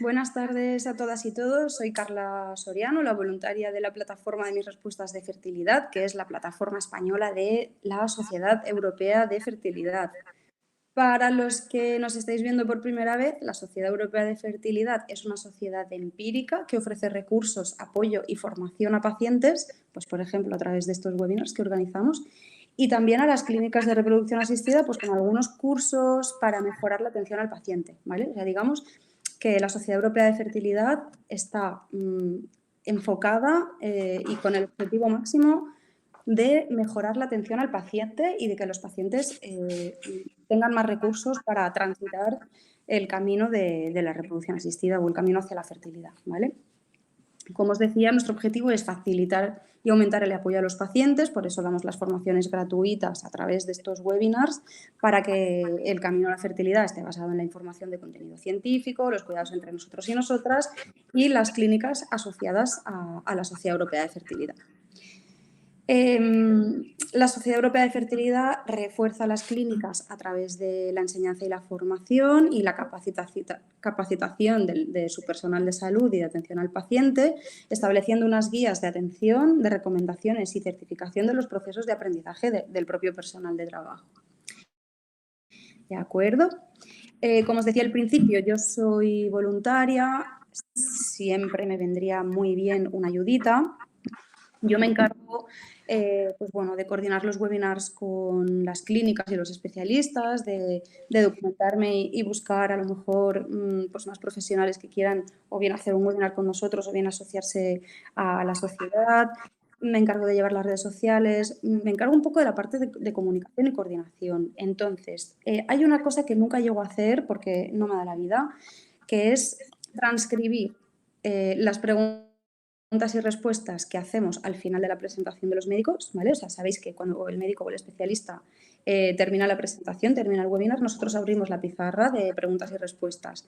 Buenas tardes a todas y todos. Soy Carla Soriano, la voluntaria de la plataforma de mis respuestas de fertilidad, que es la plataforma española de la Sociedad Europea de Fertilidad. Para los que nos estáis viendo por primera vez, la Sociedad Europea de Fertilidad es una sociedad empírica que ofrece recursos, apoyo y formación a pacientes, pues por ejemplo a través de estos webinars que organizamos, y también a las clínicas de reproducción asistida, pues con algunos cursos para mejorar la atención al paciente, ¿vale? O sea, digamos que la Sociedad Europea de Fertilidad está enfocada y con el objetivo máximo de mejorar la atención al paciente y de que los pacientes tengan más recursos para transitar el camino de la reproducción asistida o el camino hacia la fertilidad, ¿vale? Como os decía, nuestro objetivo es facilitar y aumentar el apoyo a los pacientes, por eso damos las formaciones gratuitas a través de estos webinars para que el camino a la fertilidad esté basado en la información de contenido científico, los cuidados entre nosotros y nosotras y las clínicas asociadas a la Sociedad Europea de Fertilidad. La Sociedad Europea de Fertilidad refuerza las clínicas a través de la enseñanza y la formación y la capacitación de su personal de salud y de atención al paciente, estableciendo unas guías de atención, de recomendaciones y certificación de los procesos de aprendizaje del propio personal de trabajo. ¿De acuerdo? Como os decía al principio, yo soy voluntaria, siempre me vendría muy bien una ayudita. Yo me encargo pues bueno, de coordinar los webinars con las clínicas y los especialistas, de documentarme y buscar a lo mejor pues más profesionales que quieran o bien hacer un webinar con nosotros o bien asociarse a la sociedad. Me encargo de llevar las redes sociales, me encargo un poco de la parte de comunicación y coordinación. Entonces, hay una cosa que nunca llego a hacer porque no me da la vida, que es transcribir las preguntas y respuestas que hacemos al final de la presentación de los médicos, ¿vale? O sea, sabéis que cuando el médico o el especialista termina la presentación, termina el webinar, nosotros abrimos la pizarra de preguntas y respuestas.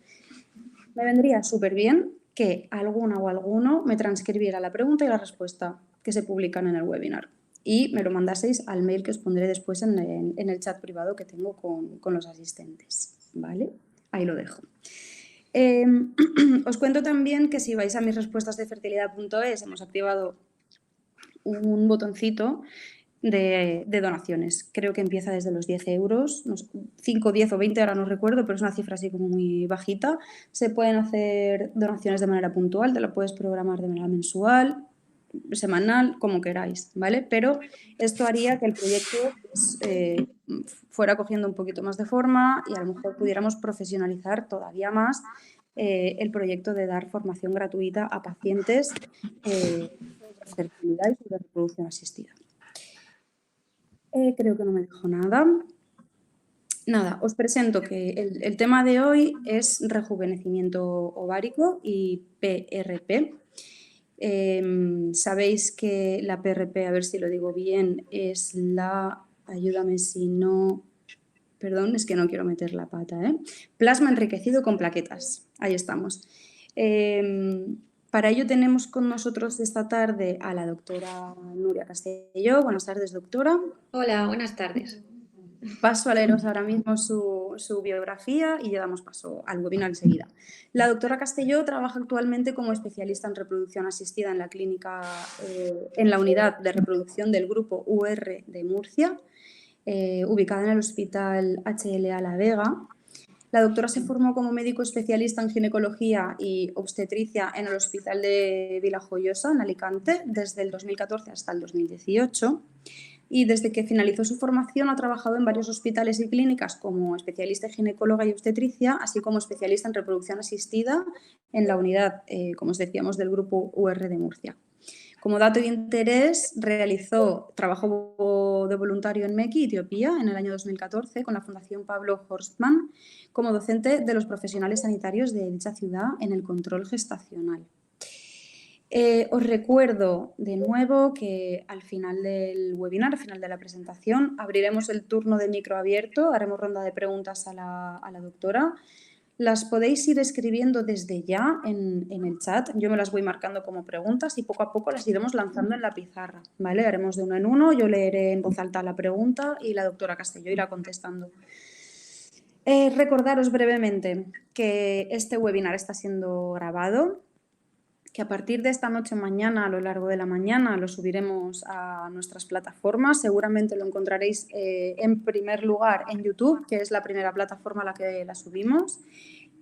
Me vendría súper bien que alguna o alguno me transcribiera la pregunta y la respuesta que se publican en el webinar y me lo mandaseis al mail que os pondré después en el chat privado que tengo con los asistentes, ¿vale? Ahí lo dejo. Os cuento también que si vais a mis respuestas de fertilidad.es hemos activado un botoncito de donaciones. Creo que empieza desde los 10 euros, 5, 10 o 20, ahora no recuerdo, pero es una cifra así como muy bajita. Se pueden hacer donaciones de manera puntual, te lo puedes programar de manera mensual, semanal, como queráis, ¿vale? Pero esto haría que el proyecto pues, fuera cogiendo un poquito más de forma y a lo mejor pudiéramos profesionalizar todavía más el proyecto de dar formación gratuita a pacientes sobre fertilidad y sobre reproducción asistida. Creo que no me dejo nada. Nada, os presento que el tema de hoy es rejuvenecimiento ovárico y PRP. Sabéis que la PRP, a ver si lo digo bien, es la, ayúdame si no, perdón, es que no quiero meter la pata, plasma enriquecido con plaquetas, ahí estamos. Para ello tenemos con nosotros esta tarde a la doctora Nuria Castelló. Buenas tardes, doctora. Hola, buenas tardes. Paso a leeros ahora mismo su biografía y ya damos paso al webinar enseguida. La doctora Castelló trabaja actualmente como especialista en reproducción asistida en la clínica, en la unidad de reproducción del grupo UR de Murcia, ubicada en el Hospital HLA La Vega. La doctora se formó como médico especialista en ginecología y obstetricia en el Hospital de Vilajoyosa, en Alicante, desde el 2014 hasta el 2018. Y desde que finalizó su formación ha trabajado en varios hospitales y clínicas como especialista en ginecóloga y obstetricia, así como especialista en reproducción asistida en la unidad, como os decíamos, del grupo UR de Murcia. Como dato de interés, realizó trabajo de voluntario en Meki, Etiopía, en el año 2014 con la Fundación Pablo Horstmann como docente de los profesionales sanitarios de dicha ciudad en el control gestacional. Os recuerdo de nuevo que al final del webinar, al final de la presentación, abriremos el turno de micro abierto, haremos ronda de preguntas a la doctora. Las podéis ir escribiendo desde ya en el chat, yo me las voy marcando como preguntas y poco a poco las iremos lanzando en la pizarra, ¿vale? Haremos de uno en uno, yo leeré en voz alta la pregunta y la doctora Castelló irá contestando. Recordaros brevemente que este webinar está siendo grabado, que a partir de esta noche o mañana, a lo largo de la mañana, lo subiremos a nuestras plataformas. Seguramente lo encontraréis en primer lugar en YouTube, que es la primera plataforma a la que la subimos.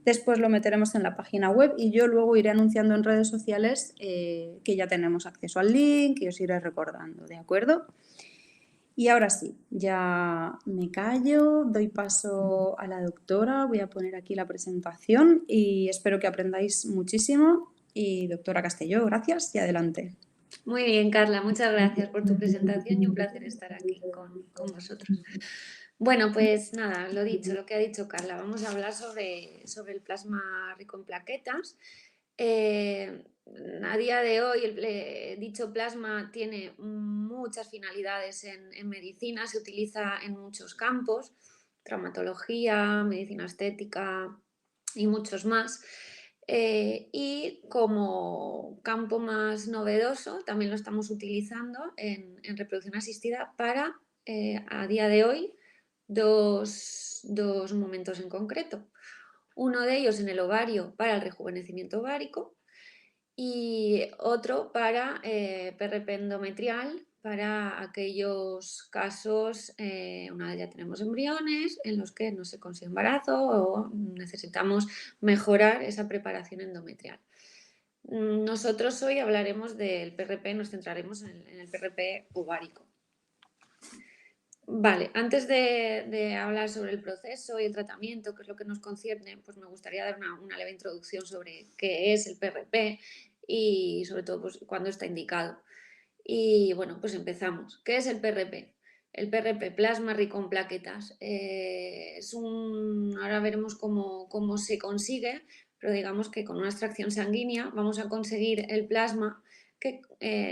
Después lo meteremos en la página web y yo luego iré anunciando en redes sociales que ya tenemos acceso al link y os iré recordando, ¿de acuerdo? Y ahora sí, ya me callo, doy paso a la doctora, voy a poner aquí la presentación y espero que aprendáis muchísimo. Y doctora Castelló, gracias y adelante. Muy bien, Carla, muchas gracias por tu presentación y un placer estar aquí con vosotros. Bueno, pues nada, lo dicho, lo que ha dicho Carla, vamos a hablar sobre el plasma rico en plaquetas. A día de hoy, dicho plasma tiene muchas finalidades en medicina, se utiliza en muchos campos, traumatología, medicina estética y muchos más. Y como campo más novedoso, también lo estamos utilizando en reproducción asistida para, a día de hoy, dos momentos en concreto. Uno de ellos en el ovario para el rejuvenecimiento ovárico y otro para PRP endometrial, para aquellos casos, una vez ya tenemos embriones, en los que no se consigue embarazo o necesitamos mejorar esa preparación endometrial. Nosotros hoy hablaremos del PRP, nos centraremos en el PRP ovárico. Vale, antes de hablar sobre el proceso y el tratamiento, que es lo que nos concierne, pues me gustaría dar una leve introducción sobre qué es el PRP y sobre todo pues, cuándo está indicado. Y bueno, pues empezamos. ¿Qué es el PRP? El PRP, plasma rico en plaquetas. Ahora veremos cómo se consigue, pero digamos que con una extracción sanguínea vamos a conseguir el plasma que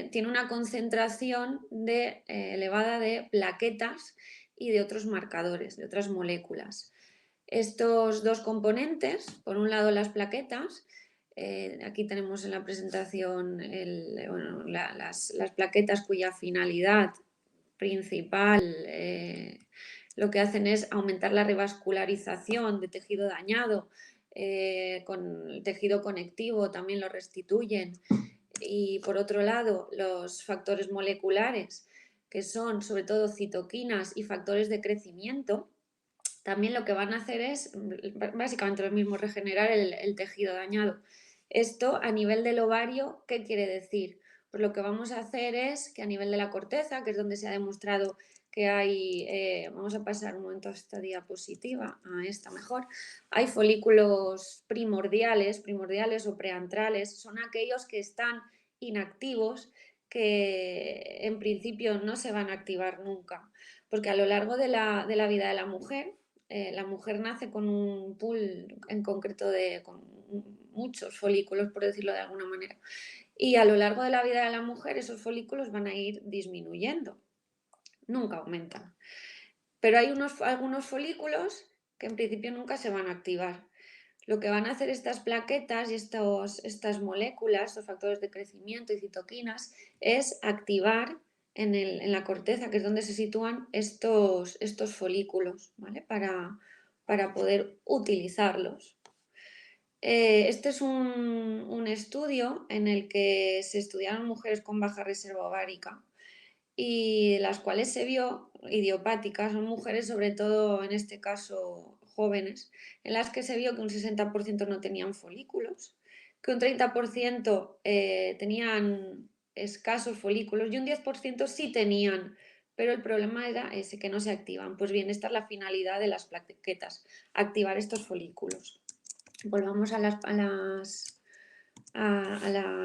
tiene una concentración elevada de plaquetas y de otros marcadores, de otras moléculas. Estos dos componentes, por un lado las plaquetas, aquí tenemos en la presentación las plaquetas cuya finalidad principal lo que hacen es aumentar la revascularización de tejido dañado, con el tejido conectivo también lo restituyen. Y por otro lado, los factores moleculares, que son sobre todo citoquinas y factores de crecimiento, también lo que van a hacer es básicamente lo mismo, regenerar el tejido dañado. Esto a nivel del ovario, ¿qué quiere decir? Pues lo que vamos a hacer es que a nivel de la corteza, que es donde se ha demostrado que hay, vamos a pasar un momento a esta diapositiva, a esta mejor, hay folículos primordiales o preantrales, son aquellos que están inactivos, que en principio no se van a activar nunca, porque a lo largo de la vida de la mujer nace con un pool en concreto con muchos folículos, por decirlo de alguna manera. Y a lo largo de la vida de la mujer esos folículos van a ir disminuyendo, nunca aumentan. Pero hay algunos folículos que en principio nunca se van a activar. Lo que van a hacer estas plaquetas y estas moléculas, estos factores de crecimiento y citoquinas, es activar en la corteza, que es donde se sitúan estos folículos, ¿vale? Para poder utilizarlos. Este es un estudio en el que se estudiaron mujeres con baja reserva ovárica y las cuales se vio idiopáticas, son mujeres sobre todo en este caso jóvenes, en las que se vio que un 60% no tenían folículos, que un 30% tenían escasos folículos y un 10% sí tenían, pero el problema era ese, que no se activan. Pues bien, esta es la finalidad de las plaquetas, activar estos folículos. Volvamos a la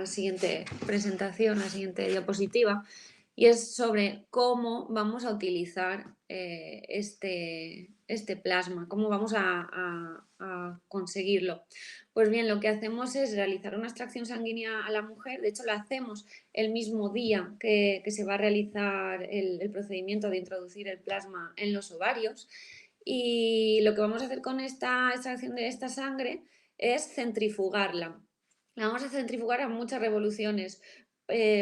siguiente presentación, a la siguiente diapositiva, y es sobre cómo vamos a utilizar este plasma, cómo vamos a conseguirlo. Pues bien, lo que hacemos es realizar una extracción sanguínea a la mujer, de hecho la hacemos el mismo día que se va a realizar el procedimiento de introducir el plasma en los ovarios, y lo que vamos a hacer con esta extracción de esta sangre es centrifugarla. La vamos a centrifugar a muchas revoluciones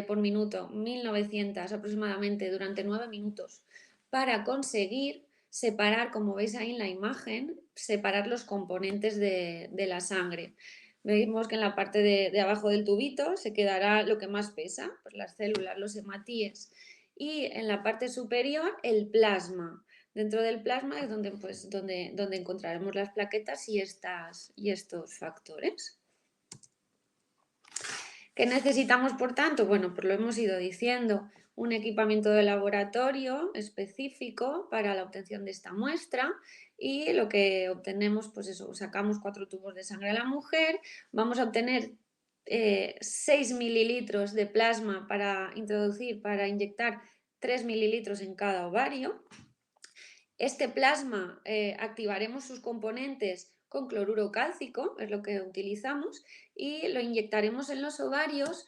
por minuto, 1900 aproximadamente, durante 9 minutos, para conseguir separar, como veis ahí en la imagen, separar los componentes de la sangre. Vemos que en la parte de abajo del tubito se quedará lo que más pesa, pues las células, los hematíes, y en la parte superior el plasma. Dentro del plasma es donde, pues, donde encontraremos las plaquetas y estos factores. ¿Qué necesitamos, por tanto? Bueno, pues lo hemos ido diciendo, un equipamiento de laboratorio específico para la obtención de esta muestra y lo que obtenemos, pues eso, sacamos 4 tubos de sangre a la mujer, vamos a obtener 6 mililitros de plasma para introducir, para inyectar 3 mililitros en cada ovario. Este plasma activaremos sus componentes con cloruro cálcico, es lo que utilizamos, y lo inyectaremos en los ovarios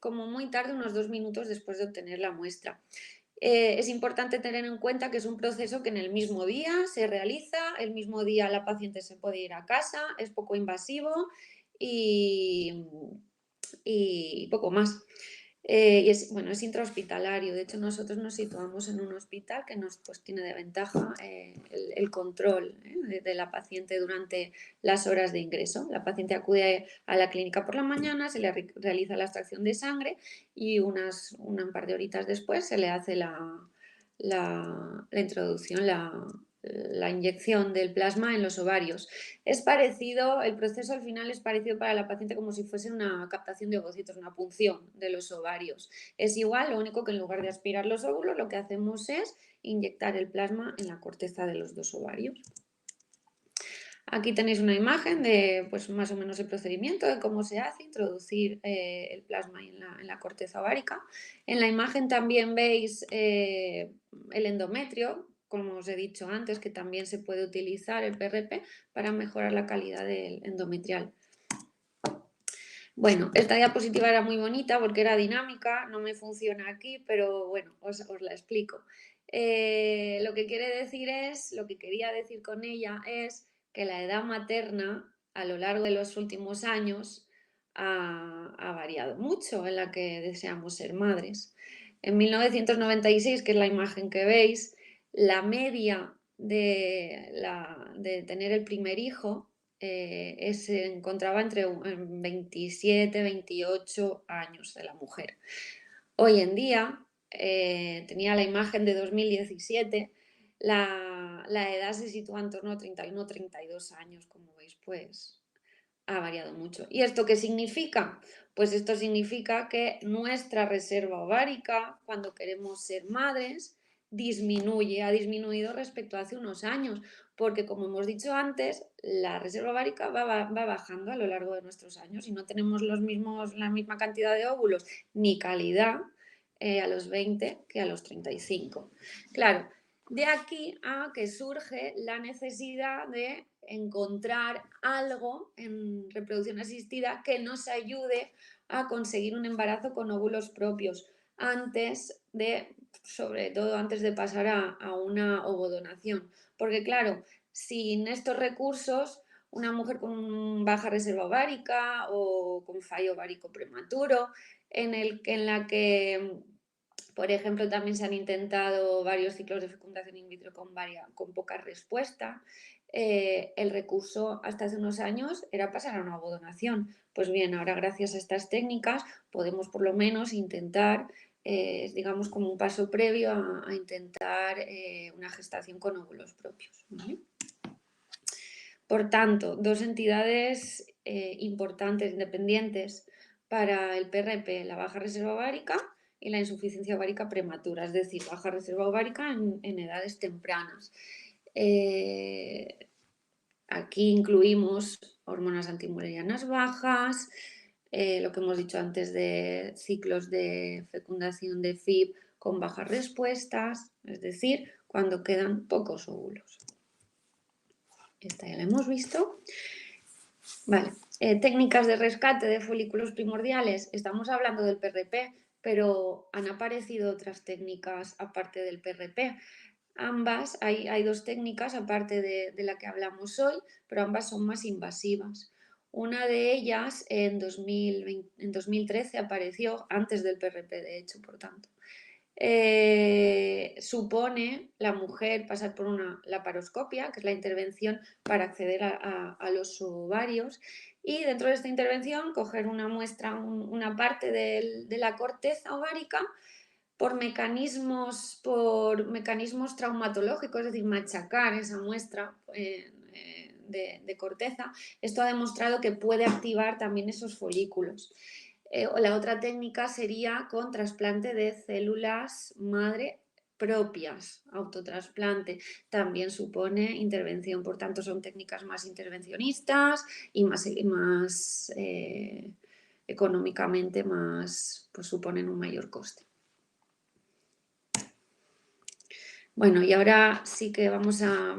como muy tarde, unos 2 minutos después de obtener la muestra. Es importante tener en cuenta que es un proceso que en el mismo día se realiza, el mismo día la paciente se puede ir a casa, es poco invasivo y poco más. Y es intrahospitalario. De hecho, nosotros nos situamos en un hospital que nos pues, tiene de ventaja el control de la paciente durante las horas de ingreso. La paciente acude a la clínica por la mañana, se le realiza la extracción de sangre y un par de horitas después se le hace la introducción, la inyección del plasma en los ovarios. Es parecido, el proceso al final es parecido para la paciente como si fuese una captación de ovocitos, una punción de los ovarios. Es igual, lo único que en lugar de aspirar los óvulos, lo que hacemos es inyectar el plasma en la corteza de los 2 ovarios. Aquí tenéis una imagen de pues, más o menos el procedimiento de cómo se hace, introducir el plasma en la corteza ovárica. En la imagen también veis el endometrio, como os he dicho antes, que también se puede utilizar el PRP para mejorar la calidad del endometrial. Bueno, esta diapositiva era muy bonita porque era dinámica, no me funciona aquí, pero bueno, os la explico. Lo que quiere decir es, lo que quería decir con ella es que la edad materna a lo largo de los últimos años ha variado mucho en la que deseamos ser madres. En 1996, que es la imagen que veis, la media de tener el primer hijo se encontraba entre 27, 28 años de la mujer. Hoy en día, tenía la imagen de 2017, la edad se sitúa en torno a 31, 32 años, como veis, pues ha variado mucho. ¿Y esto qué significa? Pues esto significa que nuestra reserva ovárica, cuando queremos ser madres, ha disminuido respecto a hace unos años, porque como hemos dicho antes, la reserva ovárica va bajando a lo largo de nuestros años y no tenemos la misma cantidad de óvulos ni calidad a los 20 que a los 35. Claro, de aquí a que surge la necesidad de encontrar algo en reproducción asistida que nos ayude a conseguir un embarazo con óvulos propios sobre todo antes de pasar a una ovodonación. Porque claro, sin estos recursos, una mujer con baja reserva ovárica o con fallo ovárico prematuro, en la que por ejemplo, también se han intentado varios ciclos de fecundación in vitro con poca respuesta. El recurso hasta hace unos años era pasar a una ovodonación. Pues bien, ahora gracias a estas técnicas podemos por lo menos intentar, digamos como un paso previo a intentar una gestación con óvulos propios. ¿Vale? Por tanto, dos entidades importantes, independientes para el PRP, la baja reserva ovárica y la insuficiencia ovárica prematura, es decir, baja reserva ovárica en edades tempranas. Aquí incluimos hormonas antimurerianas bajas, lo que hemos dicho antes de ciclos de fecundación de FIB con bajas respuestas, es decir, cuando quedan pocos óvulos. Esta ya la hemos visto. Vale, técnicas de rescate de folículos primordiales. Estamos hablando del PRP, pero han aparecido otras técnicas aparte del PRP. Ambas, hay 2 técnicas aparte de la que hablamos hoy, pero ambas son más invasivas. Una de ellas en 2013 apareció, antes del PRP de hecho, por tanto. supone la mujer pasar por una laparoscopia, que es la intervención para acceder a los ovarios, y dentro de esta intervención coger una muestra, una parte de la corteza ovárica por mecanismos traumatológicos, es decir, machacar esa muestra de corteza. Esto ha demostrado que puede activar también esos folículos. O la otra técnica sería con trasplante de células madre propias, autotrasplante, también supone intervención, por tanto son técnicas más intervencionistas y más económicamente más, pues suponen un mayor coste. Bueno, y ahora sí que vamos a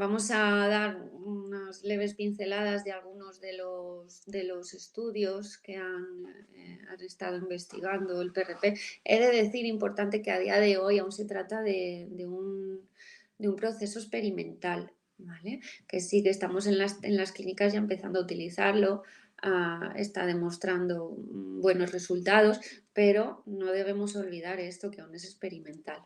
dar unas leves pinceladas de algunos de los estudios que han estado investigando el PRP. He de decir, importante, que a día de hoy aún se trata de un proceso experimental, ¿vale? Que sí que estamos en las clínicas ya empezando a utilizarlo, está demostrando buenos resultados, pero no debemos olvidar esto, que aún es experimental.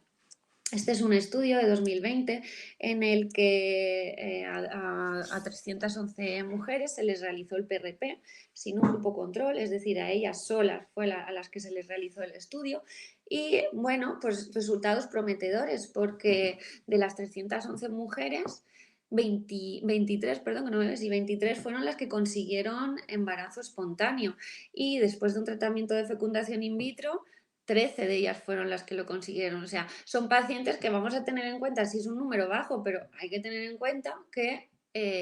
Este es un estudio de 2020 en el que a 311 mujeres se les realizó el PRP sin un grupo control, es decir, a ellas solas fue a las que se les realizó el estudio. Y bueno, pues resultados prometedores, porque de las 311 mujeres, 23, perdón, que no me ves, y 23 fueron las que consiguieron embarazo espontáneo. Y después de un tratamiento de fecundación in vitro, 13 de ellas fueron las que lo consiguieron. O sea, son pacientes que vamos a tener en cuenta, si es un número bajo, pero hay que tener en cuenta que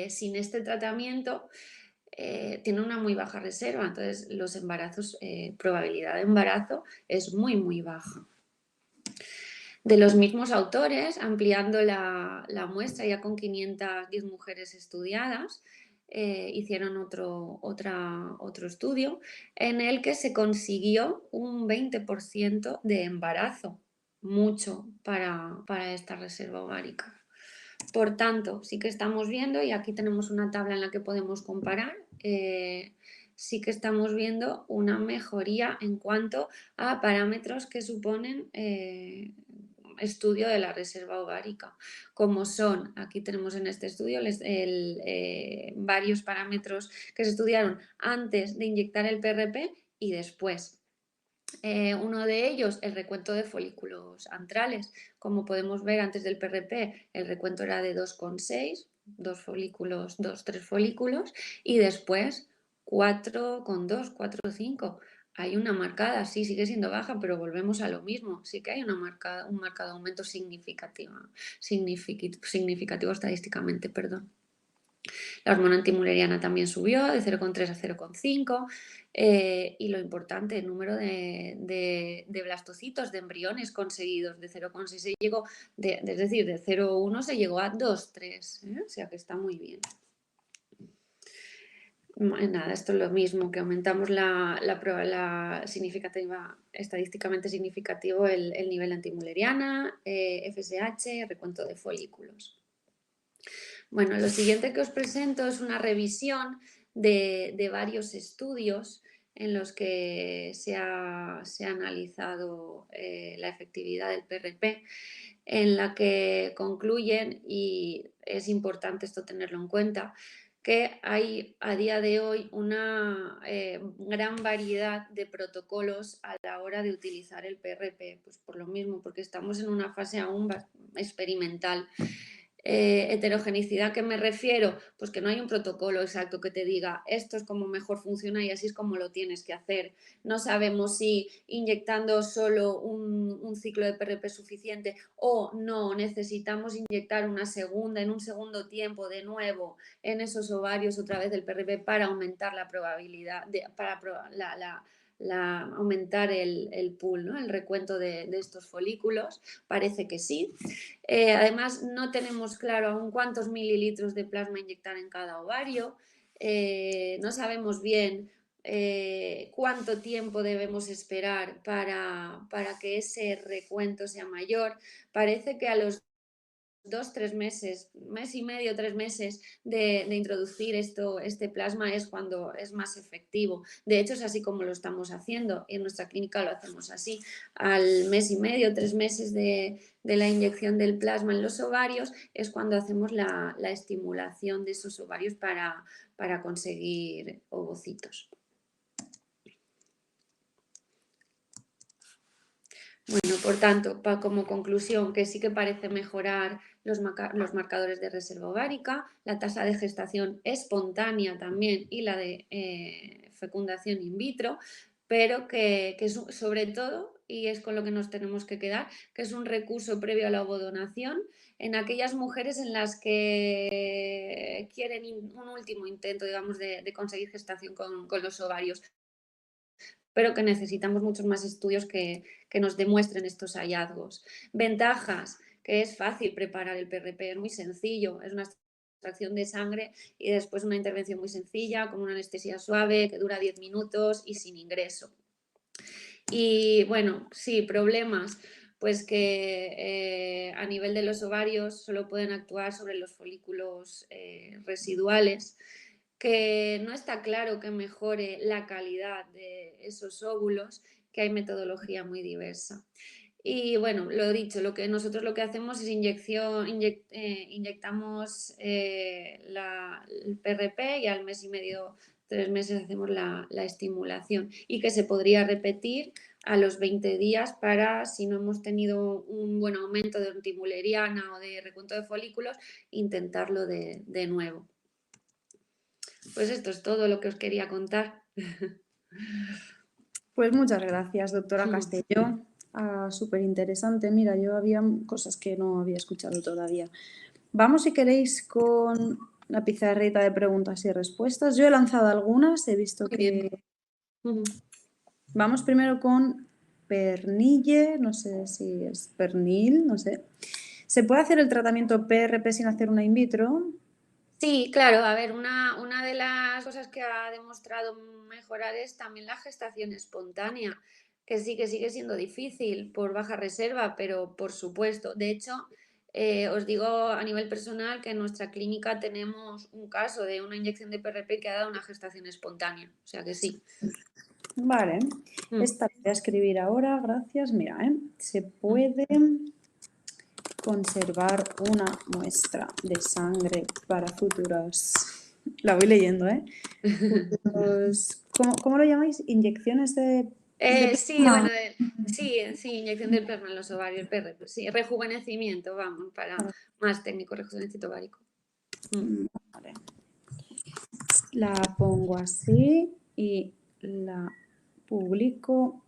sin este tratamiento tiene una muy baja reserva. Entonces, los embarazos, probabilidad de embarazo es muy, muy baja. De los mismos autores, ampliando la muestra ya con 510 mujeres estudiadas, hicieron otro estudio en el que se consiguió un 20% de embarazo, mucho para esta reserva ovárica. Por tanto, sí que estamos viendo, y aquí tenemos una tabla en la que podemos comparar, sí que estamos viendo una mejoría en cuanto a parámetros que suponen estudio de la reserva ovárica, como son, aquí tenemos en este estudio varios parámetros que se estudiaron antes de inyectar el PRP y después. Uno de ellos, el recuento de folículos antrales. Como podemos ver, antes del PRP el recuento era de 2,6, 3 folículos, y después 4,2, 4,5. Hay una marcada, sí, sigue siendo baja, pero volvemos a lo mismo. Sí que hay un marcado aumento significativo estadísticamente, perdón. La hormona antimuleriana también subió de 0,3 a 0,5 y lo importante, el número de blastocitos, de embriones conseguidos de 0,6 se llegó, es decir, de 0,1 se llegó a 2,3, o sea que está muy bien. Nada, esto es lo mismo, que aumentamos la significativa, estadísticamente significativo el nivel antimuleriana, FSH, recuento de folículos. Bueno, lo siguiente que os presento es una revisión de varios estudios en los que se ha analizado la efectividad del PRP, en la que concluyen, y es importante esto tenerlo en cuenta, que hay a día de hoy una gran variedad de protocolos a la hora de utilizar el PRP, pues por lo mismo, porque estamos en una fase aún experimental. Heterogeneidad, ¿qué me refiero? Pues que no hay un protocolo exacto que te diga esto es como mejor funciona y así es como lo tienes que hacer. No sabemos si inyectando solo un ciclo de PRP es suficiente o no, necesitamos inyectar en un segundo tiempo de nuevo en esos ovarios otra vez del PRP para aumentar la probabilidad, aumentar el pool, ¿no? El recuento de estos folículos. Parece que sí. Además, no tenemos claro aún cuántos mililitros de plasma inyectar en cada ovario. No sabemos bien cuánto tiempo debemos esperar para que ese recuento sea mayor. Parece que a los 2-3 meses, mes y medio, 3 meses de introducir este plasma es cuando es más efectivo. De hecho, es así como lo estamos haciendo. En nuestra clínica lo hacemos así. Al mes y medio, 3 meses de la inyección del plasma en los ovarios es cuando hacemos la estimulación de esos ovarios para conseguir ovocitos. Bueno, por tanto, como conclusión, que sí que parece mejorar los marcadores de reserva ovárica, la tasa de gestación espontánea también y la de fecundación in vitro, pero que es sobre todo, y es con lo que nos tenemos que quedar, que es un recurso previo a la ovodonación en aquellas mujeres en las que quieren un último intento, digamos, de conseguir gestación con los ovarios, pero que necesitamos muchos más estudios que nos demuestren estos hallazgos. Ventajas, que es fácil preparar el PRP, es muy sencillo, es una extracción de sangre y después una intervención muy sencilla, con una anestesia suave, que dura 10 minutos y sin ingreso. Y bueno, sí, problemas, pues que a nivel de los ovarios solo pueden actuar sobre los folículos residuales, que no está claro que mejore la calidad de esos óvulos, que hay metodología muy diversa. Y bueno, lo dicho, nosotros lo que hacemos es inyectamos el PRP y al mes y medio, 3 meses hacemos la estimulación y que se podría repetir a los 20 días para, si no hemos tenido un buen aumento de antimuleriana o de recuento de folículos, intentarlo de nuevo. Pues esto es todo lo que os quería contar. Pues muchas gracias, doctora Castelló. Súper interesante. Mira, yo había cosas que no había escuchado todavía. Vamos, si queréis, con la pizarrita de preguntas y respuestas. Yo he lanzado algunas, he visto que... Vamos primero con Pernille, no sé si es pernil, no sé. ¿Se puede hacer el tratamiento PRP sin hacer una in vitro? Sí, claro, a ver, una de las cosas que ha demostrado mejorar es también la gestación espontánea, que sí que sigue siendo difícil por baja reserva, pero por supuesto. De hecho, os digo a nivel personal que en nuestra clínica tenemos un caso de una inyección de PRP que ha dado una gestación espontánea, o sea que sí. Vale, esta la voy a escribir ahora, gracias. Mira, se puede conservar una muestra de sangre para futuras... La voy leyendo, ¿eh? Futuros... ¿Cómo lo llamáis? ¿Inyecciones de Sí, plasma? bueno, sí, inyección del plasma en los ovarios, PRP, sí, rejuvenecimiento, vamos, para más técnico, rejuvenecimiento ovárico. Vale. La pongo así y la publico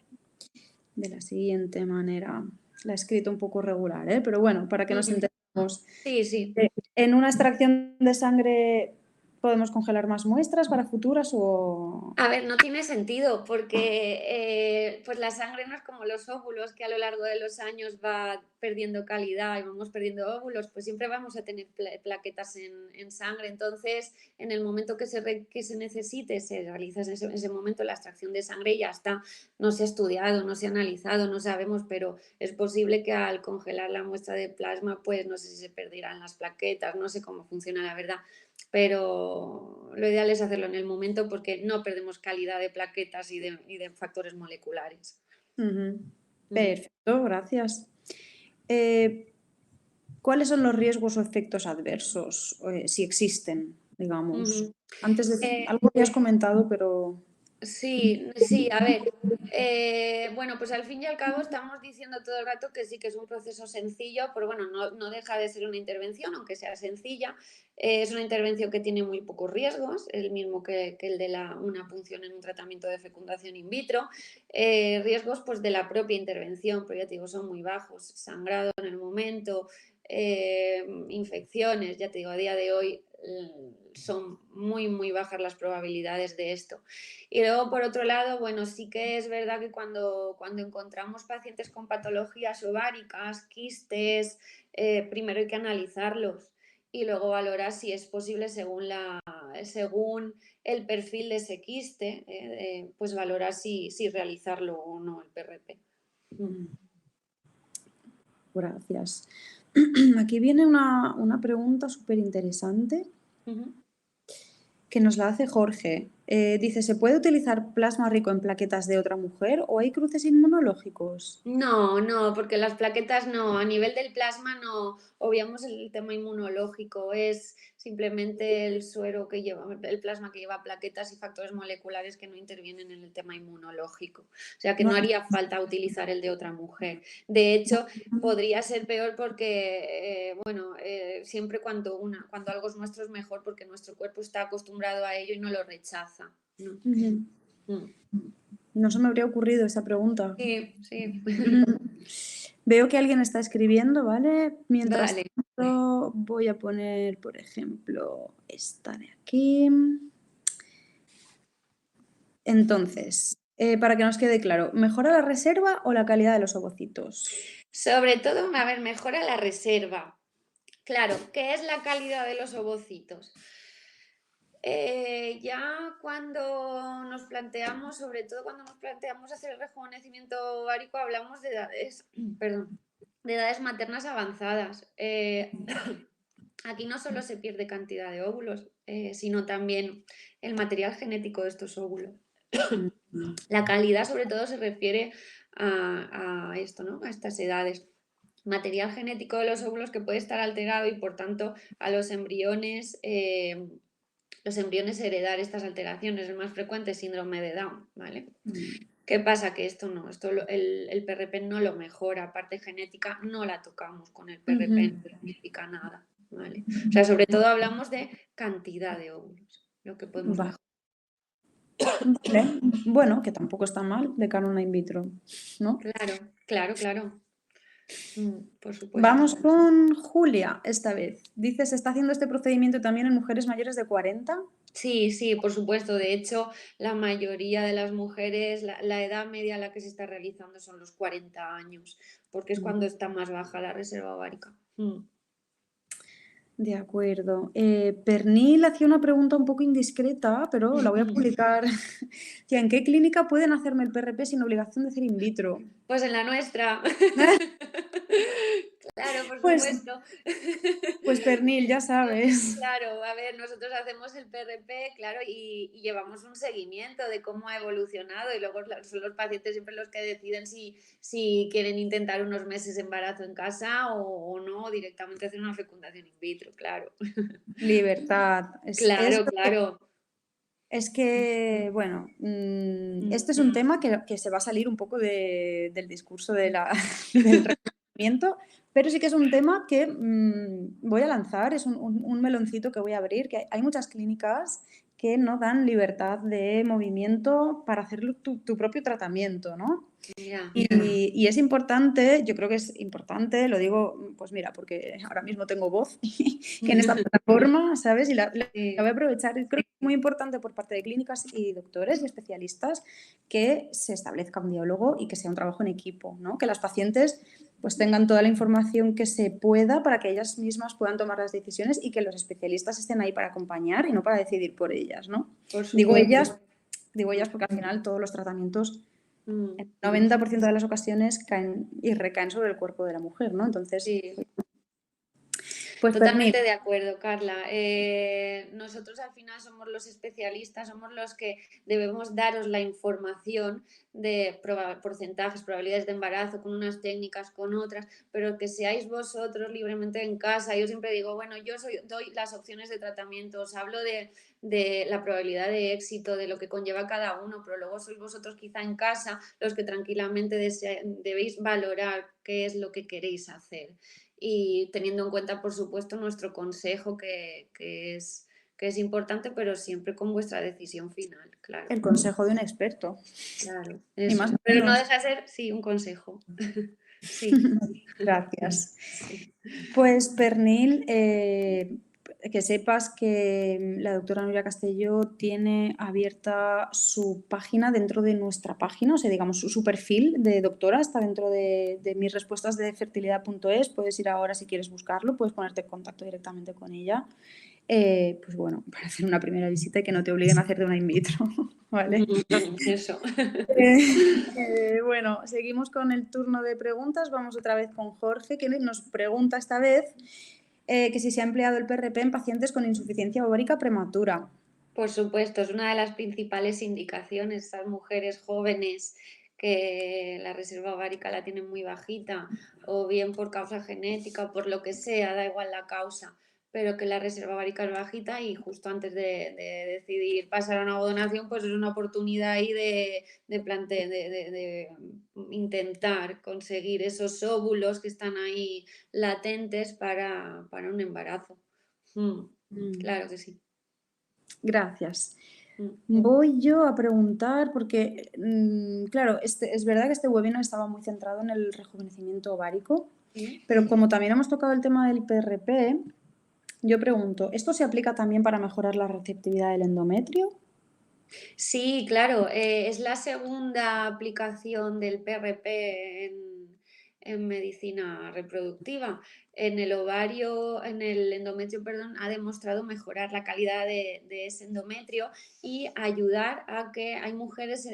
de la siguiente manera. La he escrito un poco regular, ¿eh? Pero bueno, para que nos entendamos. Sí, sí. ¿En una extracción de sangre podemos congelar más muestras para futuras o...? A ver, no tiene sentido porque pues la sangre no es como los óvulos que a lo largo de los años va perdiendo calidad y vamos perdiendo óvulos, pues siempre vamos a tener plaquetas en sangre. Entonces, en el momento que se necesite, se realiza en ese momento la extracción de sangre y ya está. No se ha estudiado, no se ha analizado, no sabemos, pero es posible que al congelar la muestra de plasma, pues no sé si se perderán las plaquetas, no sé cómo funciona la verdad, pero lo ideal es hacerlo en el momento porque no perdemos calidad de plaquetas y de factores moleculares. Perfecto, gracias. ¿Cuáles son los riesgos o efectos adversos, si existen, digamos? Antes de... algo que has comentado, pero... Sí, a ver, bueno, pues al fin y al cabo estamos diciendo todo el rato que sí que es un proceso sencillo, pero bueno, no deja de ser una intervención, aunque sea sencilla. Es una intervención que tiene muy pocos riesgos, el mismo que el de una punción en un tratamiento de fecundación in vitro. Riesgos pues de la propia intervención, pero ya te digo, son muy bajos, sangrado en el momento, infecciones, ya te digo, a día de hoy son muy bajas las probabilidades de esto. Y luego, por otro lado, bueno, sí que es verdad que cuando encontramos pacientes con patologías ováricas, quistes, primero hay que analizarlos y luego valorar si es posible según el perfil de ese quiste, pues valorar si realizarlo o no el PRP. Gracias. Aquí viene una pregunta súper interesante Ujú. que nos la hace Jorge. Dice, ¿se puede utilizar plasma rico en plaquetas de otra mujer o hay cruces inmunológicos? No, no, porque las plaquetas no, a nivel del plasma no, obviamos el tema inmunológico, es simplemente el suero que lleva, el plasma que lleva plaquetas y factores moleculares que no intervienen en el tema inmunológico. O sea que No no hay- haría falta utilizar el de otra mujer. De hecho, podría ser peor porque, bueno, siempre cuando algo es nuestro es mejor porque nuestro cuerpo está acostumbrado a ello y no lo rechaza. ¿No? Ujú. Mm. No se me habría ocurrido esa pregunta. Sí, sí. Veo que alguien está escribiendo, ¿vale? Mientras Vale. tanto, voy a poner, por ejemplo, esta de aquí. Entonces, para que nos quede claro, ¿mejora la reserva o la calidad de los ovocitos? Sobre todo, a ver, mejora la reserva. Claro, ¿qué es la calidad de los ovocitos? Ya cuando nos planteamos, sobre todo cuando nos planteamos hacer el rejuvenecimiento ovárico, hablamos de edades, perdón, de edades maternas avanzadas. Aquí no solo se pierde cantidad de óvulos, sino también el material genético de estos óvulos. Mm. La calidad, sobre todo, se refiere a esto, ¿no? A estas edades. Material genético de los óvulos que puede estar alterado y, por tanto, a los embriones heredar estas alteraciones. El más frecuente es síndrome de Down, ¿vale? ¿Qué pasa? Que esto no, el PRP no lo mejora, parte genética no la tocamos con el PRP, Ujú. no significa nada, ¿vale? O sea, sobre todo hablamos de cantidad de óvulos, lo que podemos Va. mejorar. Vale. Bueno, que tampoco está mal de cara a una in vitro, ¿no? Claro, claro, claro. Por supuesto. Vamos con Julia esta vez. Dice, ¿se está haciendo este procedimiento también en mujeres mayores de 40? Sí, sí, por supuesto. De hecho, la mayoría de las mujeres, la edad media a la que se está realizando son los 40 años, porque es cuando está más baja la reserva ovárica. De acuerdo. Pernil hacía una pregunta un poco indiscreta, pero la voy a publicar. Tía, ¿en qué clínica pueden hacerme el PRP sin obligación de hacer in vitro? Pues en la nuestra. Claro, por Pues, supuesto. pues Pernil, ya sabes. Claro, a ver, nosotros hacemos el PRP, claro, y llevamos un seguimiento de cómo ha evolucionado y luego son los pacientes siempre los que deciden si quieren intentar unos meses de embarazo en casa o no, directamente hacer una fecundación in vitro, claro. Libertad. Claro, claro. Es que, bueno, Mm, este es un tema que se va a salir un poco del discurso del reconocimiento, pero sí que es un tema que voy a lanzar, es un meloncito que voy a abrir, que hay muchas clínicas que no dan libertad de movimiento para hacer tu propio tratamiento, ¿no? ya. Y es importante, yo creo que es importante, lo digo, pues mira, porque ahora mismo tengo voz que en esta plataforma, ¿sabes? Y la voy a Sí, aprovechar. Y creo que es muy importante por parte de clínicas y doctores y especialistas que se establezca un diálogo y que sea un trabajo en equipo, ¿no? Que las pacientes pues tengan toda la información que se pueda para que ellas mismas puedan tomar las decisiones y que los especialistas estén ahí para acompañar y no para decidir por ellas, ¿no? por Digo supuesto. ellas, digo ellas porque al final todos los tratamientos Mm, el 90% de las ocasiones caen y recaen sobre el cuerpo de la mujer, ¿no? Entonces, sí. pues pernil. Totalmente de acuerdo, Carla. Nosotros al final somos los especialistas, somos los que debemos daros la información de porcentajes, probabilidades de embarazo, con unas técnicas, con otras, pero que seáis vosotros libremente en casa. Yo siempre digo, bueno, doy las opciones de tratamiento, os hablo de la probabilidad de éxito, de lo que conlleva cada uno, pero luego sois vosotros quizá en casa los que tranquilamente debéis valorar qué es lo que queréis hacer y teniendo en cuenta, por supuesto, nuestro consejo que es importante, pero siempre con vuestra decisión final, claro, El consejo de un experto, claro, ni más eso. ni Pero no menos. deja de ser, sí, un consejo. Sí, Gracias. sí. Pues pernil, que sepas que la doctora Nuria Castelló tiene abierta su página dentro de nuestra página, o sea, digamos, su perfil de doctora está dentro de mis respuestas de fertilidad.es. Puedes ir ahora si quieres buscarlo, puedes ponerte en contacto directamente con ella. pues bueno, para hacer una primera visita y que no te obliguen a hacerte una in vitro, ¿vale? Eso. Bueno, seguimos con el turno de preguntas. Vamos otra vez con Jorge, que nos pregunta esta vez que si se ha empleado el PRP en pacientes con insuficiencia ovárica prematura. Por supuesto, es una de las principales indicaciones. Estas mujeres jóvenes que la reserva ovárica la tienen muy bajita, o bien por causa genética o por lo que sea, da igual la causa, pero que la reserva ovárica es bajita y justo antes de decidir pasar a una donación, pues es una oportunidad ahí de intentar conseguir esos óvulos que están ahí latentes para un embarazo. Claro que sí. Gracias. Mm. Voy yo a preguntar, porque, claro, es verdad que este webinar estaba muy centrado en el rejuvenecimiento ovárico, pero como también hemos tocado el tema del PRP, yo pregunto, ¿esto se aplica también para mejorar la receptividad del endometrio? Sí, claro, es la segunda aplicación del PRP en medicina reproductiva. En el ovario, en el endometrio, perdón, ha demostrado mejorar la calidad de ese endometrio y ayudar a que hay mujeres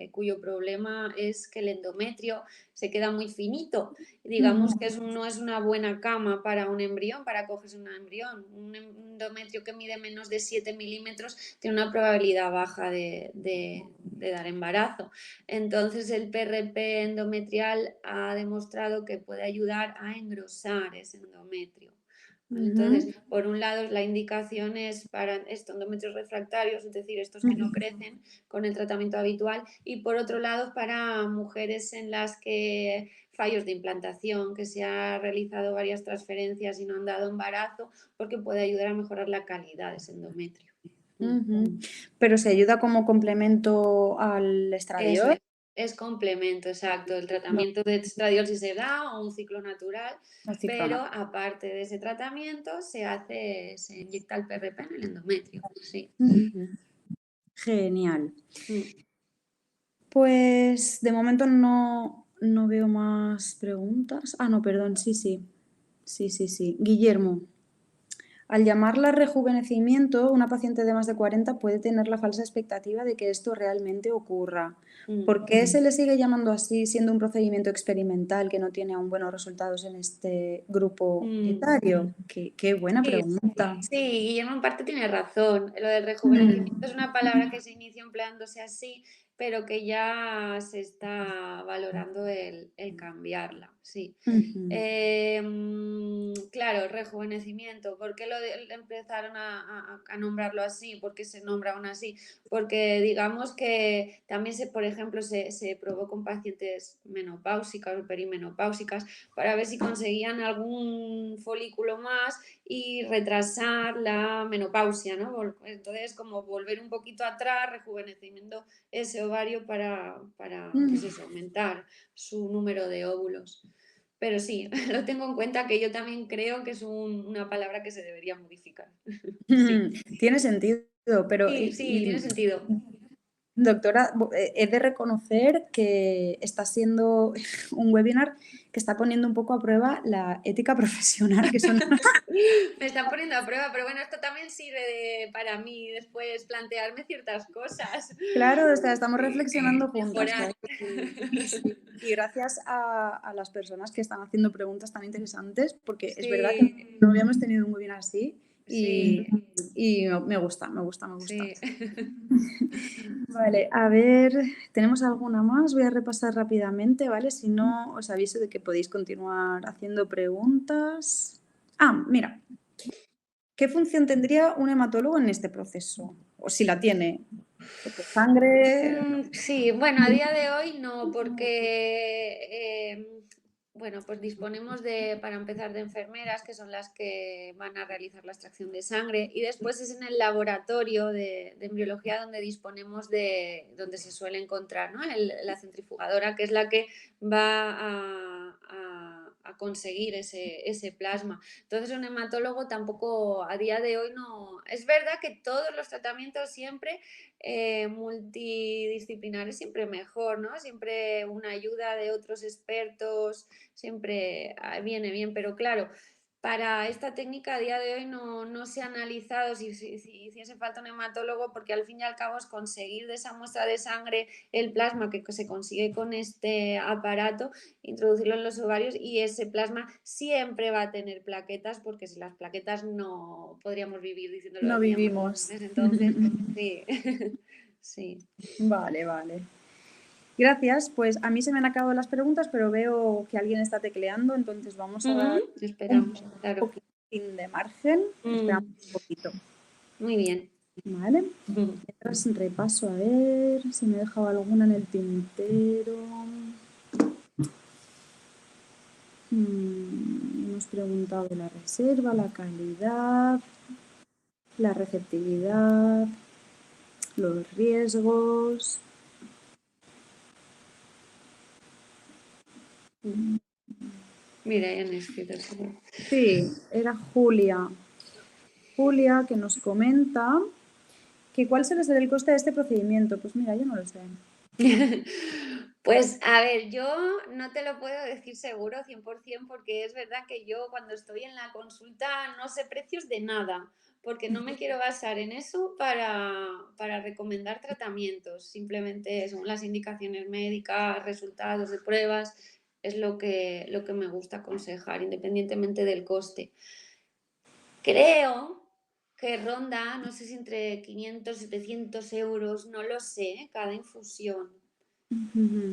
cuyo problema es que el endometrio se queda muy finito. Digamos que no es una buena cama para un embrión, para cogerse un embrión. Un endometrio que mide menos de 7 milímetros tiene una probabilidad baja de dar embarazo. Entonces el PRP endometrial ha demostrado que puede ayudar a engrosar ese endometrio. Entonces, por un lado, la indicación es para estos endometrios refractarios, es decir, estos que no crecen con el tratamiento habitual, y por otro lado, para mujeres en las que fallos de implantación, que se ha realizado varias transferencias y no han dado embarazo, porque puede ayudar a mejorar la calidad de ese endometrio. Pero se ayuda como complemento al Eso estradiol. es complemento, exacto. El tratamiento de estradiol si se da o un ciclo natural, pero aparte de ese tratamiento se inyecta el PRP en el endometrio. Sí. Genial. Mm. Pues de momento no veo más preguntas. Ah, no, perdón, sí. Guillermo, al llamarla rejuvenecimiento, una paciente de más de 40 puede tener la falsa expectativa de que esto realmente ocurra. ¿Por qué se le sigue llamando así, siendo un procedimiento experimental que no tiene aún buenos resultados en este grupo etario? Qué buena pregunta. Sí, Guillermo en parte tiene razón. Lo del rejuvenecimiento es una palabra que se inició empleándose así, pero que ya se está valorando el cambiarla, sí. Claro, rejuvenecimiento. ¿Por qué empezaron a nombrarlo así? ¿Por qué se nombra aún así? Porque digamos que también por ejemplo, se probó con pacientes menopáusicas o perimenopáusicas para ver si conseguían algún folículo más y retrasar la menopausia, ¿no? Entonces, como volver un poquito atrás, rejuveneciendo ese ovario para pues eso, aumentar su número de óvulos. Pero sí, lo tengo en cuenta que yo también creo que es una palabra que se debería modificar. Sí, Tiene sentido, pero sí, tiene sentido. doctora, he de reconocer que está siendo un webinar que está poniendo un poco a prueba la ética profesional, que son... Me están poniendo a prueba, pero bueno, esto también sirve para mí después plantearme ciertas cosas. Claro, estamos reflexionando juntas. Mejorar. Y gracias a las personas que están haciendo preguntas tan interesantes, porque es verdad Sí, que no habíamos tenido un webinar así sí, y me gusta. sí. Vale, a ver, ¿tenemos alguna más? Voy a repasar rápidamente, ¿vale? Si no, os aviso de que podéis continuar haciendo preguntas. Ah, mira, ¿qué función tendría un hematólogo en este proceso? O si la tiene. Sangre. Sí, bueno, a día de hoy no, porque bueno, pues disponemos para empezar, de enfermeras que son las que van a realizar la extracción de sangre, y después es en el laboratorio de embriología donde disponemos donde se suele encontrar, ¿no? La centrifugadora, que es la que va a conseguir ese plasma. Entonces, un hematólogo tampoco a día de hoy no. Es verdad que todos los tratamientos siempre multidisciplinares siempre mejor, ¿no? Siempre una ayuda de otros expertos, siempre viene bien, pero claro, para esta técnica a día de hoy no se ha analizado si hiciese falta un hematólogo, porque al fin y al cabo es conseguir de esa muestra de sangre el plasma que se consigue con este aparato, introducirlo en los ovarios, y ese plasma siempre va a tener plaquetas, porque sin las plaquetas no podríamos vivir, diciendo lo No decíamos vivimos. antes. Entonces, sí, sí. Vale, vale. Gracias. Pues a mí se me han acabado las preguntas, pero veo que alguien está tecleando, entonces vamos a dar Esperamos, un claro. poquitín de margen. Esperamos un poquito. Muy bien. Vale. Mientras repaso a ver si me he dejado alguna en el tintero. Hemos preguntado de la reserva, la calidad, la receptividad, los riesgos. Mira, ya han escrito. Sí, era Julia. Julia que nos comenta que cuál será el coste de este procedimiento. Pues mira, yo no lo sé. Pues a ver, yo no te lo puedo decir seguro 100%, porque es verdad que yo cuando estoy en la consulta no sé precios de nada, porque no me quiero basar en eso para recomendar tratamientos. Simplemente según las indicaciones médicas, resultados de pruebas, es lo que me gusta aconsejar, independientemente del coste. Creo que ronda, no sé si entre 500 y 700 euros, no lo sé, cada infusión.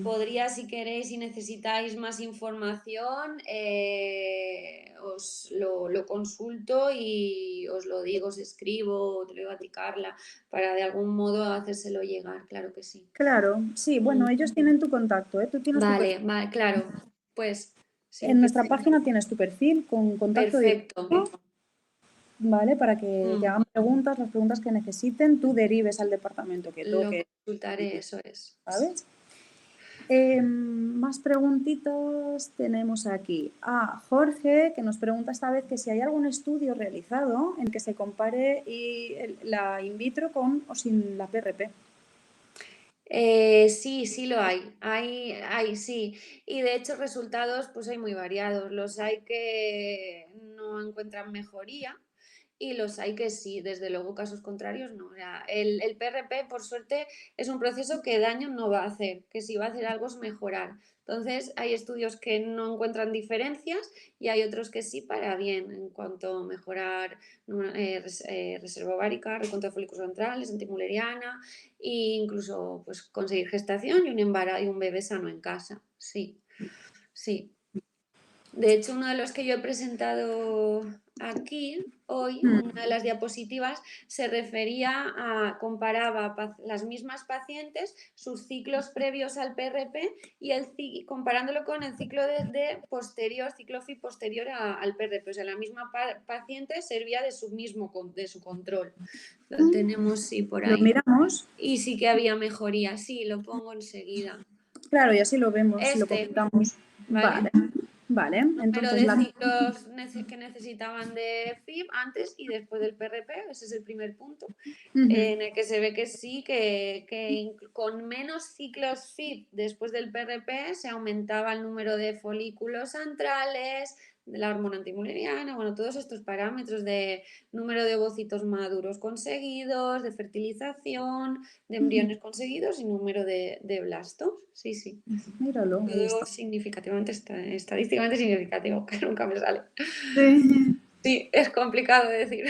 Podría, si queréis, si necesitáis más información, os lo consulto y os lo digo, os escribo, o te lo digo a ti, Carla, para de algún modo hacérselo llegar, claro que sí. Claro, sí, bueno, ellos tienen tu contacto, ¿eh? Tú tienes tu Vale, perfil. vale, claro, pues sí. En nuestra página tienes tu perfil con contacto Perfecto. directo, ¿vale? Para que te hagan preguntas, las preguntas que necesiten, tú derives al departamento que Lo toque, consultaré, eso es. ¿sabes? Más preguntitas tenemos aquí. Jorge, que nos pregunta esta vez que si hay algún estudio realizado en que se compare la in vitro con o sin la PRP. Sí, sí lo hay. Hay, sí. Y de hecho resultados pues hay muy variados. Los hay que no encuentran mejoría y los hay que sí, desde luego casos contrarios no. O sea, el PRP, por suerte, es un proceso que daño no va a hacer, que si va a hacer algo es mejorar. Entonces, hay estudios que no encuentran diferencias y hay otros que sí para bien, en cuanto a mejorar reserva ovárica, recuento de folículos centrales, antimuleriana e incluso pues, conseguir gestación y un embarazo y un bebé sano en casa. Sí, sí. De hecho, uno de los que yo he presentado aquí hoy, una de las diapositivas, se refería comparaba las mismas pacientes, sus ciclos previos al PRP y comparándolo con el ciclo ciclo FI posterior al PRP. O sea, la misma paciente servía de su control. Lo tenemos, sí, por ahí. Lo miramos. Y sí que había mejoría, sí, lo pongo enseguida. Claro, y así lo vemos, lo comentamos. ¿Vale? Vale. Número Entonces de ciclos que necesitaban de FIB antes y después del PRP, ese es el primer punto, en el que se ve que sí, que con menos ciclos FIB después del PRP se aumentaba el número de folículos centrales, de la hormona antimuleriana, bueno, todos estos parámetros de número de ovocitos maduros conseguidos, de fertilización, de embriones conseguidos y número de blastos. Sí, sí. Míralo. Todo significativamente, estadísticamente significativo, que nunca me sale. Sí. Sí, es complicado de decir.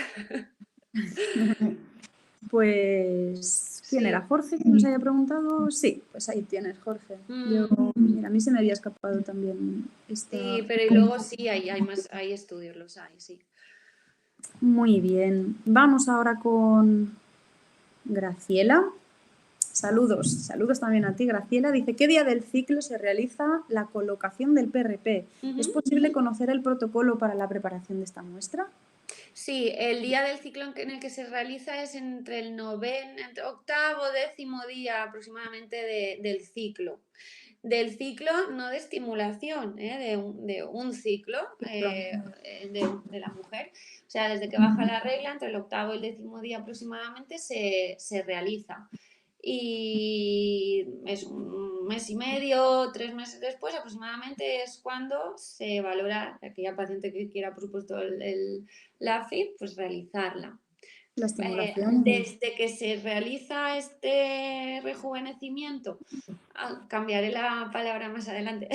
Pues, ¿quién Sí. era? ¿Jorge que nos haya preguntado? Sí, pues ahí tienes, Jorge. Mira, a mí se me había escapado también esta... Sí, pero y luego sí, hay estudios, los hay, sí. Muy bien. Vamos ahora con Graciela. Saludos también a ti, Graciela. Dice, ¿qué día del ciclo se realiza la colocación del PRP? ¿Es posible conocer el protocolo para la preparación de esta muestra? Sí, el día del ciclo en el que se realiza es entre el octavo, 10.º día aproximadamente del ciclo. Del ciclo, no de estimulación, de un ciclo de la mujer. O sea, desde que baja la regla, entre el octavo y el 10.º día aproximadamente se realiza. Y es un mes y medio, 3 meses después aproximadamente es cuando se valora aquella paciente que quiera, por supuesto, la FIP, pues realizarla. La estimulación. Desde que se realiza este rejuvenecimiento, cambiaré la palabra más adelante,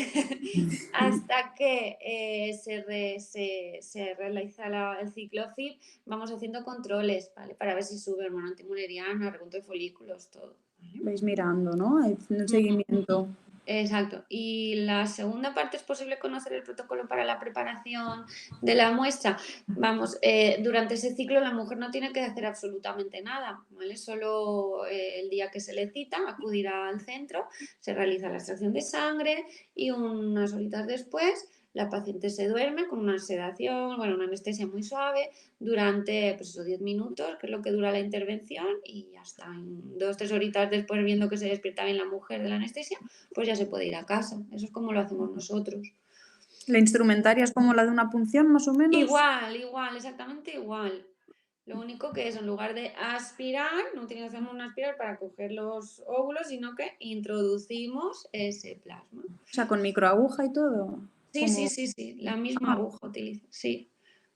hasta que se realiza el ciclo FIP, vamos haciendo controles, ¿vale? Para ver si sube hormona antimuleriana, repunto de folículos, todo, ¿vale? Vais mirando, ¿no? Haciendo el seguimiento. Exacto. Y la segunda parte, ¿es posible conocer el protocolo para la preparación de la muestra? Vamos, durante ese ciclo la mujer no tiene que hacer absolutamente nada, ¿vale? Solo el día que se le cita, acudirá al centro, se realiza la extracción de sangre y unas horitas después la paciente se duerme con una sedación, bueno, una anestesia muy suave durante pues eso, 10 minutos, que es lo que dura la intervención, y ya está. En 2-3 horitas después, viendo que se despierta bien la mujer de la anestesia, pues ya se puede ir a casa. Eso es como lo hacemos nosotros. La instrumentaria es como la de una punción, más o menos. Igual, exactamente igual. Lo único que es, en lugar de aspirar, no utilizamos un aspirar para coger los óvulos, sino que introducimos ese plasma. O sea, con microaguja y todo. Sí, la misma aguja utiliza, sí.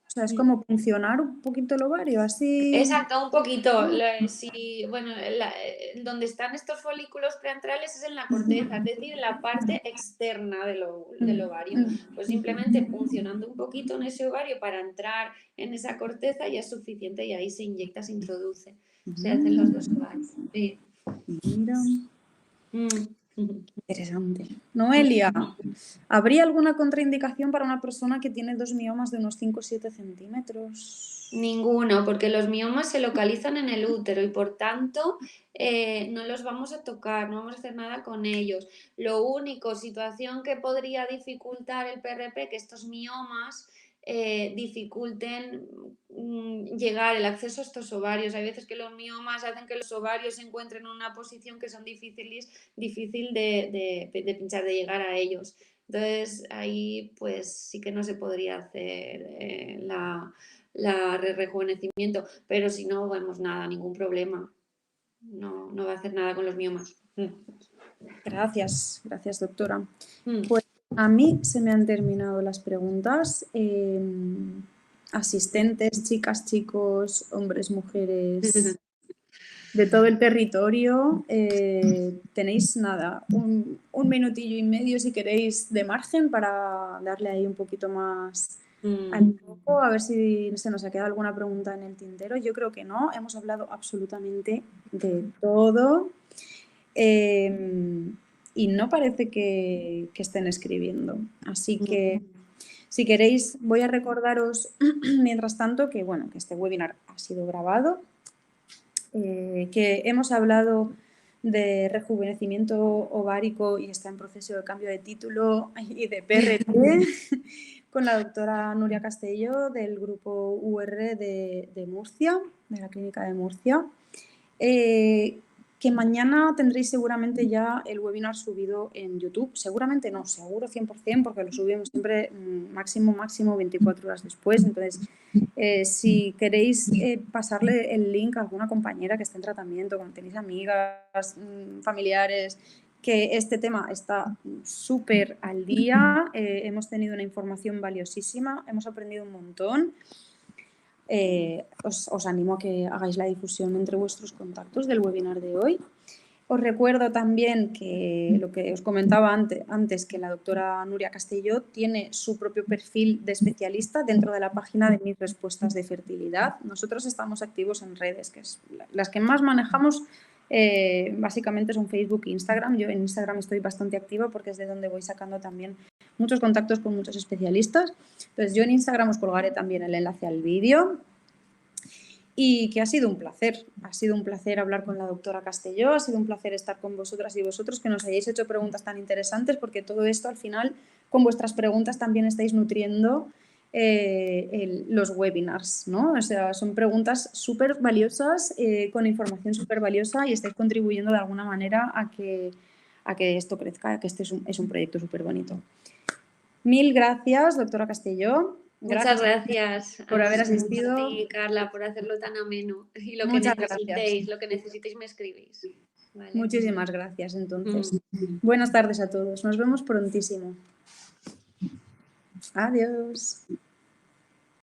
O sea, es como puncionar un poquito el ovario, así. Exacto, un poquito. Bueno, donde están estos folículos preantrales es en la corteza, es decir, en la parte externa del ovario. Pues simplemente funcionando un poquito en ese ovario para entrar en esa corteza ya es suficiente, y ahí se inyecta, se introduce. Se hacen los 2 ovarios. Sí. Mira. Mm. Interesante. Noelia, ¿habría alguna contraindicación para una persona que tiene 2 miomas de unos 5 o 7 centímetros? Ninguno, porque los miomas se localizan en el útero y por tanto no los vamos a tocar, no vamos a hacer nada con ellos. Lo único, situación que podría dificultar el PRP, que estos miomas dificulten llegar el acceso a estos ovarios. Hay veces que los miomas hacen que los ovarios se encuentren en una posición que son difícil de pinchar, de llegar a ellos. Entonces ahí pues sí que no se podría hacer rejuvenecimiento, pero si no vemos nada, ningún problema. No va a hacer nada con los miomas. Gracias, doctora. Pues a mí se me han terminado las preguntas. Asistentes, chicas, chicos, hombres, mujeres, de todo el territorio. Tenéis nada, un minutillo y medio si queréis de margen para darle ahí un poquito más al grupo, a ver si se nos ha quedado alguna pregunta en el tintero. Yo creo que no, hemos hablado absolutamente de todo. Y no parece que estén escribiendo. Así que, si queréis, voy a recordaros, mientras tanto, que, bueno, que este webinar ha sido grabado, que hemos hablado de rejuvenecimiento ovárico y está en proceso de cambio de título, y de PRP, con la doctora Nuria Castelló del grupo UR de Murcia, de la clínica de Murcia. Que mañana tendréis seguramente ya el webinar subido en YouTube. Seguramente no, seguro 100%, porque lo subimos siempre máximo 24 horas después. Entonces, si queréis pasarle el link a alguna compañera que esté en tratamiento, cuando tenéis amigas, familiares, que este tema está súper al día, hemos tenido una información valiosísima, hemos aprendido un montón. Os animo a que hagáis la difusión entre vuestros contactos del webinar de hoy. Os recuerdo también que lo que os comentaba antes, que la doctora Nuria Castelló tiene su propio perfil de especialista dentro de la página de Mis Respuestas de Fertilidad. Nosotros estamos activos en redes, que es las que más manejamos. Básicamente son Facebook e Instagram. Yo en Instagram estoy bastante activa porque es de donde voy sacando también muchos contactos con muchos especialistas. Entonces, yo en Instagram os colgaré también el enlace al vídeo. Y que ha sido un placer hablar con la doctora Castelló, ha sido un placer estar con vosotras y vosotros, que nos hayáis hecho preguntas tan interesantes, porque todo esto al final, con vuestras preguntas también estáis nutriendo los webinars, ¿no? O sea, son preguntas súper valiosas, con información súper valiosa, y estáis contribuyendo de alguna manera a que esto crezca, a que este es un proyecto súper bonito. Mil gracias, doctora Castelló. Muchas gracias por haber asistido. A ti, Carla, por hacerlo tan ameno. Y lo que necesitéis me escribís. Vale. Muchísimas gracias, entonces. Buenas tardes a todos. Nos vemos prontísimo. Adiós.